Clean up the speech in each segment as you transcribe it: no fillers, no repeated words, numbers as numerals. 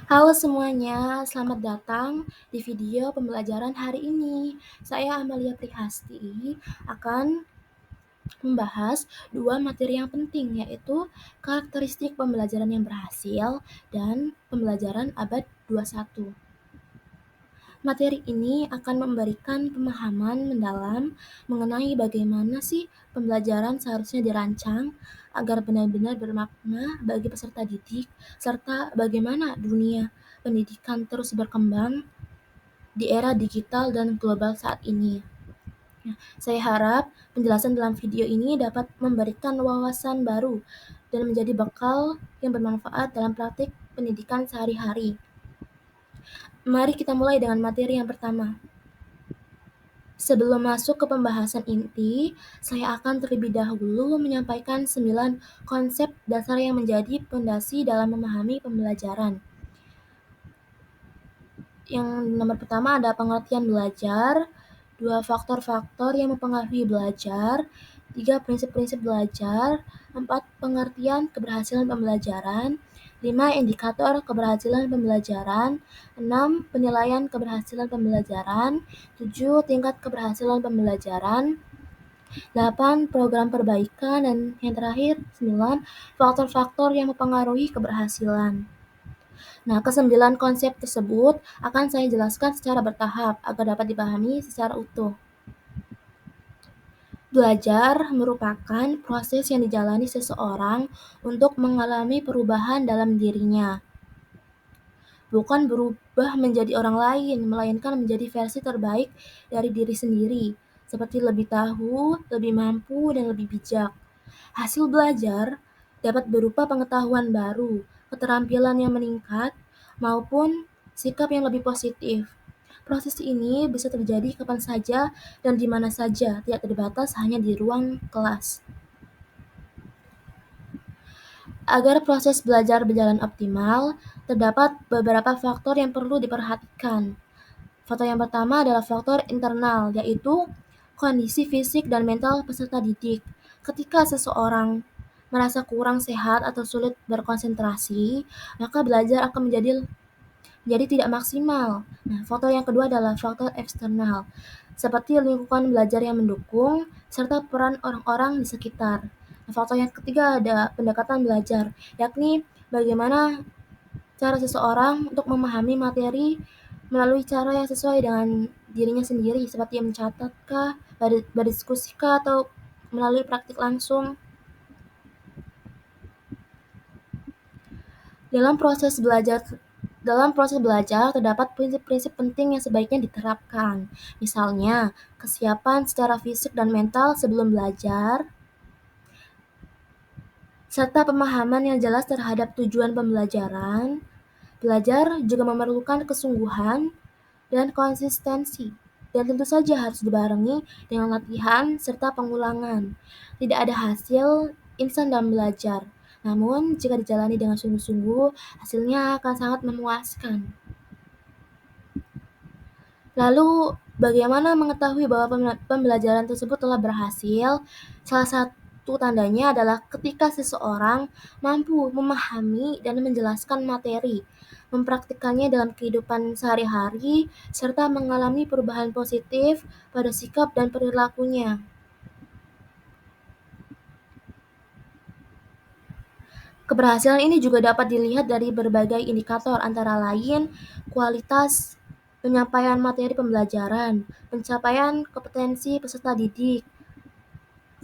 Halo semuanya, selamat datang di video pembelajaran hari ini. Saya Amalia Prihasti akan membahas dua materi yang penting, yaitu karakteristik pembelajaran yang berhasil dan pembelajaran abad 21. Materi ini akan memberikan pemahaman mendalam mengenai bagaimana sih pembelajaran seharusnya dirancang agar benar-benar bermakna bagi peserta didik, serta bagaimana dunia pendidikan terus berkembang di era digital dan global saat ini. Saya harap penjelasan dalam video ini dapat memberikan wawasan baru dan menjadi bekal yang bermanfaat dalam praktik pendidikan sehari-hari. Mari kita mulai dengan materi yang pertama. Sebelum masuk ke pembahasan inti, saya akan terlebih dahulu menyampaikan 9 konsep dasar yang menjadi fondasi dalam memahami pembelajaran. Yang nomor pertama ada pengertian belajar, 2 faktor-faktor yang mempengaruhi belajar, 3 prinsip-prinsip belajar, 4 pengertian keberhasilan pembelajaran, 5 indikator keberhasilan pembelajaran, 6 penilaian keberhasilan pembelajaran, 7 tingkat keberhasilan pembelajaran, 8 program perbaikan, dan yang terakhir 9 faktor-faktor yang mempengaruhi keberhasilan. Nah, ke-9 konsep tersebut akan saya jelaskan secara bertahap agar dapat dipahami secara utuh. Belajar merupakan proses yang dijalani seseorang untuk mengalami perubahan dalam dirinya. Bukan berubah menjadi orang lain, melainkan menjadi versi terbaik dari diri sendiri, seperti lebih tahu, lebih mampu, dan lebih bijak. Hasil belajar dapat berupa pengetahuan baru, keterampilan yang meningkat, maupun sikap yang lebih positif. Proses ini bisa terjadi kapan saja dan di mana saja, tidak terbatas hanya di ruang kelas. Agar proses belajar berjalan optimal, terdapat beberapa faktor yang perlu diperhatikan. Faktor yang pertama adalah faktor internal, yaitu kondisi fisik dan mental peserta didik. Ketika seseorang merasa kurang sehat atau sulit berkonsentrasi, maka belajar akan menjadi tidak maksimal. Nah, faktor yang kedua adalah faktor eksternal, seperti lingkungan belajar yang mendukung, serta peran orang-orang di sekitar. Nah, faktor yang ketiga ada pendekatan belajar, yakni bagaimana cara seseorang untuk memahami materi melalui cara yang sesuai dengan dirinya sendiri, seperti mencatatkah, berdiskusikah, atau melalui praktik langsung. Dalam proses belajar terdapat prinsip-prinsip penting yang sebaiknya diterapkan. Misalnya, kesiapan secara fisik dan mental sebelum belajar, serta pemahaman yang jelas terhadap tujuan pembelajaran. Belajar juga memerlukan kesungguhan dan konsistensi, dan tentu saja harus dibarengi dengan latihan serta pengulangan. Tidak ada hasil instan dalam belajar, namun jika dijalani dengan sungguh-sungguh, hasilnya akan sangat memuaskan. Lalu, bagaimana mengetahui bahwa pembelajaran tersebut telah berhasil? Salah satu tandanya adalah ketika seseorang mampu memahami dan menjelaskan materi, mempraktikkannya dalam kehidupan sehari-hari, serta mengalami perubahan positif pada sikap dan perilakunya. Keberhasilan ini juga dapat dilihat dari berbagai indikator, antara lain kualitas penyampaian materi pembelajaran, pencapaian kompetensi peserta didik,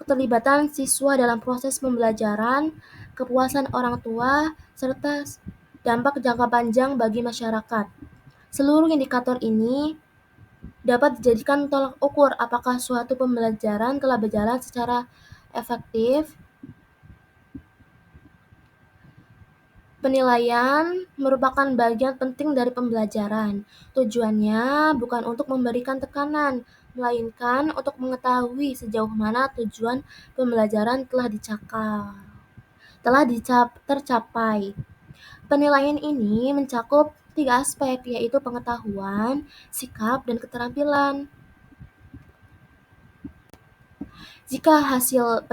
keterlibatan siswa dalam proses pembelajaran, kepuasan orang tua, serta dampak jangka panjang bagi masyarakat. Seluruh indikator ini dapat dijadikan tolak ukur apakah suatu pembelajaran telah berjalan secara efektif. Penilaian merupakan bagian penting dari pembelajaran. Tujuannya bukan untuk memberikan tekanan, melainkan untuk mengetahui sejauh mana tujuan pembelajaran tercapai. Penilaian ini mencakup 3 aspek, yaitu pengetahuan, sikap, dan keterampilan. Jika hasil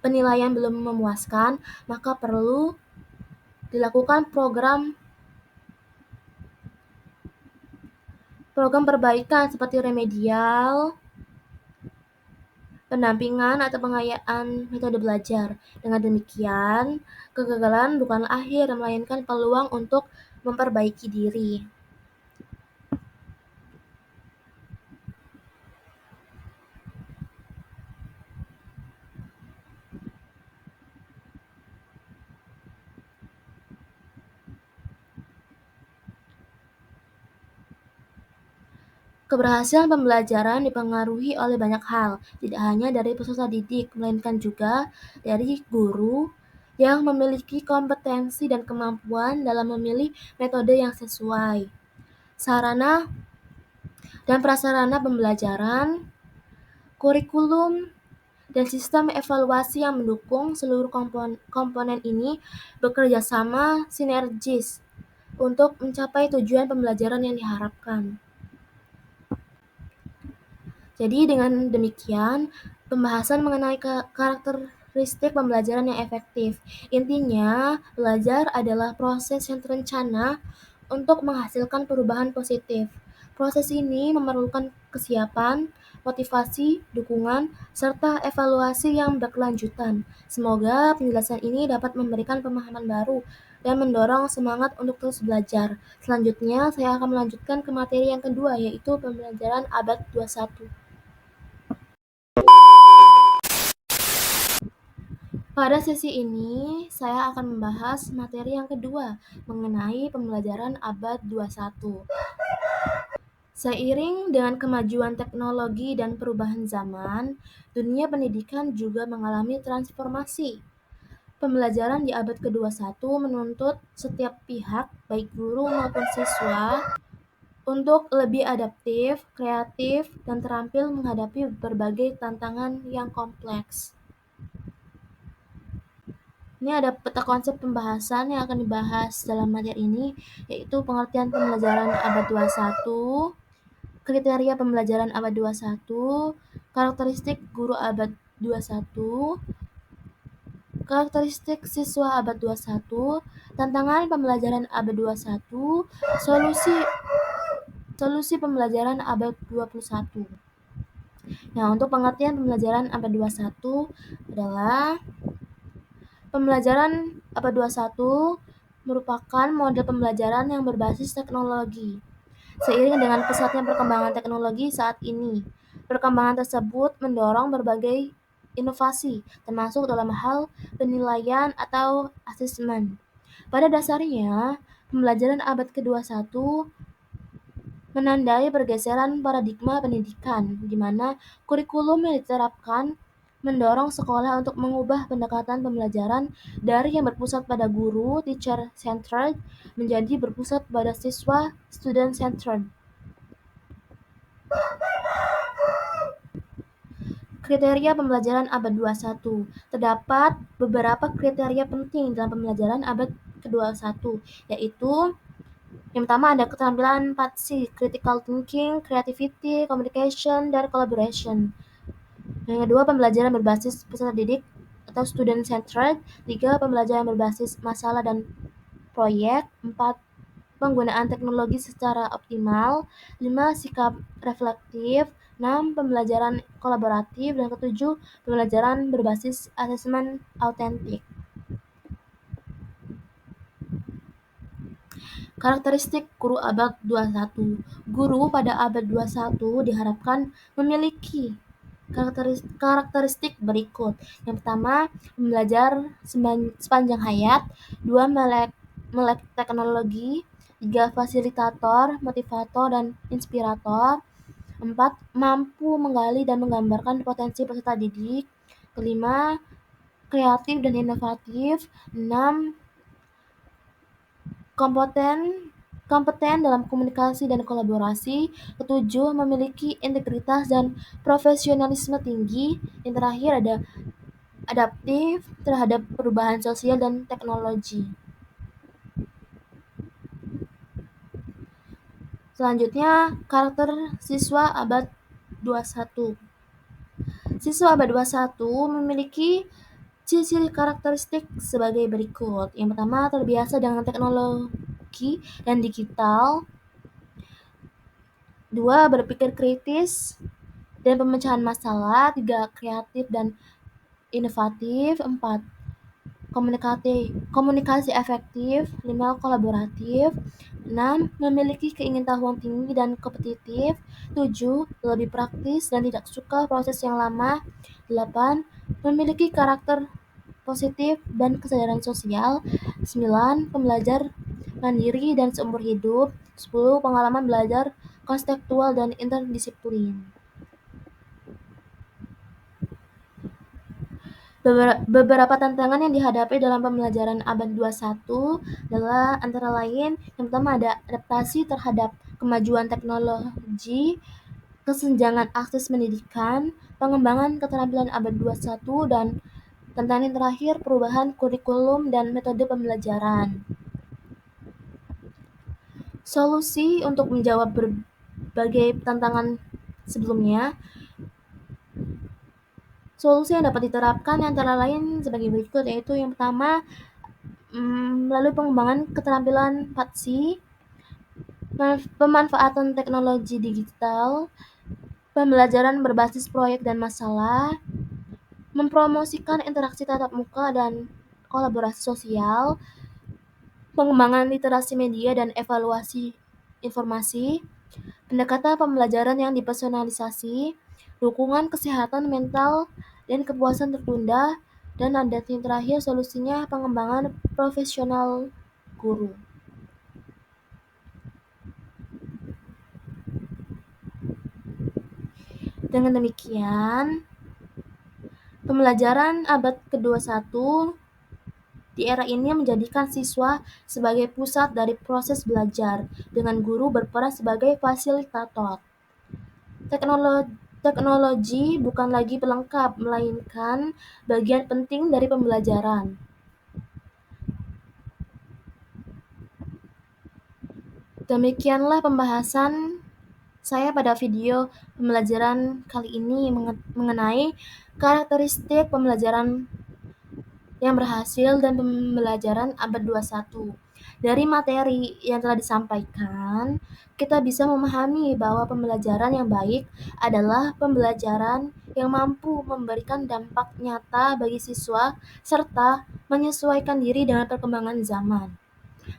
penilaian belum memuaskan, maka perlu dilakukan program program perbaikan seperti remedial, pendampingan atau pengayaan metode belajar. Dengan demikian, kegagalan bukanlah akhir, melainkan peluang untuk memperbaiki diri. Keberhasilan pembelajaran dipengaruhi oleh banyak hal, tidak hanya dari peserta didik, melainkan juga dari guru yang memiliki kompetensi dan kemampuan dalam memilih metode yang sesuai. Sarana dan prasarana pembelajaran, kurikulum, dan sistem evaluasi yang mendukung seluruh komponen ini bekerja sama sinergis untuk mencapai tujuan pembelajaran yang diharapkan. Jadi dengan demikian, pembahasan mengenai karakteristik pembelajaran yang efektif. Intinya, belajar adalah proses yang terencana untuk menghasilkan perubahan positif. Proses ini memerlukan kesiapan, motivasi, dukungan, serta evaluasi yang berkelanjutan. Semoga penjelasan ini dapat memberikan pemahaman baru dan mendorong semangat untuk terus belajar. Selanjutnya, saya akan melanjutkan ke materi yang kedua, yaitu pembelajaran abad 21. Pada sesi ini, saya akan membahas materi yang kedua mengenai pembelajaran abad 21. Seiring dengan kemajuan teknologi dan perubahan zaman, dunia pendidikan juga mengalami transformasi. Pembelajaran di abad ke-21 menuntut setiap pihak, baik guru maupun siswa, untuk lebih adaptif, kreatif, dan terampil menghadapi berbagai tantangan yang kompleks. Ini ada peta konsep pembahasan yang akan dibahas dalam materi ini, yaitu pengertian pembelajaran abad 21, kriteria pembelajaran abad 21, karakteristik guru abad 21, karakteristik siswa abad 21, tantangan pembelajaran abad 21, solusi pembelajaran abad 21. Nah, untuk pengertian pembelajaran abad 21 adalah pembelajaran abad 21 merupakan model pembelajaran yang berbasis teknologi. Seiring dengan pesatnya perkembangan teknologi saat ini, perkembangan tersebut mendorong berbagai inovasi, termasuk dalam hal penilaian atau asesmen. Pada dasarnya, pembelajaran abad ke-21 menandai pergeseran paradigma pendidikan, di mana kurikulum yang diterapkan mendorong sekolah untuk mengubah pendekatan pembelajaran dari yang berpusat pada guru (teacher-centered) menjadi berpusat pada siswa (student-centered). Kriteria pembelajaran abad 21. Terdapat beberapa kriteria penting dalam pembelajaran abad ke-21, yaitu yang pertama ada keterampilan 4C, critical thinking, creativity, communication, dan collaboration. Yang kedua, pembelajaran berbasis peserta didik atau student centered. 3, pembelajaran berbasis masalah dan proyek. 4, penggunaan teknologi secara optimal. 5, sikap reflektif. 6, pembelajaran kolaboratif. Dan ketujuh, pembelajaran berbasis asesmen autentik. Karakteristik guru abad 21. Guru pada abad 21 diharapkan memiliki karakteristik berikut. Yang pertama, belajar sepanjang hayat. 2, melek teknologi. 3, fasilitator, motivator, dan inspirator. 4, mampu menggali dan menggambarkan potensi peserta didik. Kelima, kreatif dan inovatif. 6, kompeten dalam komunikasi dan kolaborasi. Ketujuh, memiliki integritas dan profesionalisme tinggi. Yang terakhir ada adaptif terhadap perubahan sosial dan teknologi. Selanjutnya, karakter siswa abad 21. Siswa abad 21 memiliki ciri-ciri karakteristik sebagai berikut. Yang pertama, terbiasa dengan teknologi dan digital. 2. Berpikir kritis dan pemecahan masalah. 3. Kreatif dan inovatif. 4. Komunikasi efektif. 5. Kolaboratif. 6. Memiliki keingintahuan tinggi dan kompetitif. 7. Lebih praktis dan tidak suka proses yang lama. 8. Memiliki karakter positif dan kesadaran sosial. 9. Pembelajar mandiri dan seumur hidup. 10. Pengalaman belajar konseptual dan interdisiplin. Beberapa tantangan yang dihadapi dalam pembelajaran abad 21 adalah antara lain, yang pertama ada adaptasi terhadap kemajuan teknologi, kesenjangan akses pendidikan, pengembangan keterampilan abad 21, dan tantangan yang terakhir perubahan kurikulum dan metode pembelajaran. Solusi untuk menjawab berbagai tantangan sebelumnya, solusi yang dapat diterapkan antara lain sebagai berikut, yaitu yang pertama, melalui pengembangan keterampilan 4C, pemanfaatan teknologi digital, pembelajaran berbasis proyek dan masalah, mempromosikan interaksi tatap muka dan kolaborasi sosial, pengembangan literasi media dan evaluasi informasi, pendekatan pembelajaran yang dipersonalisasi, dukungan kesehatan mental dan kepuasan tertunda, dan ada yang terakhir solusinya pengembangan profesional guru. Dengan demikian, pembelajaran abad ke-21 di era ini menjadikan siswa sebagai pusat dari proses belajar, dengan guru berperan sebagai fasilitator. Teknologi bukan lagi pelengkap, melainkan bagian penting dari pembelajaran. Demikianlah pembahasan saya pada video pembelajaran kali ini mengenai karakteristik pembelajaran yang berhasil dan pembelajaran abad 21. Dari materi yang telah disampaikan, kita bisa memahami bahwa pembelajaran yang baik adalah pembelajaran yang mampu memberikan dampak nyata bagi siswa serta menyesuaikan diri dengan perkembangan zaman.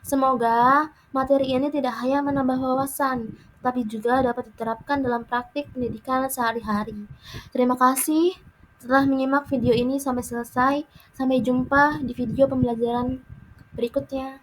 Semoga materi ini tidak hanya menambah wawasan, tetapi juga dapat diterapkan dalam praktik pendidikan sehari-hari. Terima kasih telah menyimak video ini sampai selesai. Sampai jumpa di video pembelajaran berikutnya.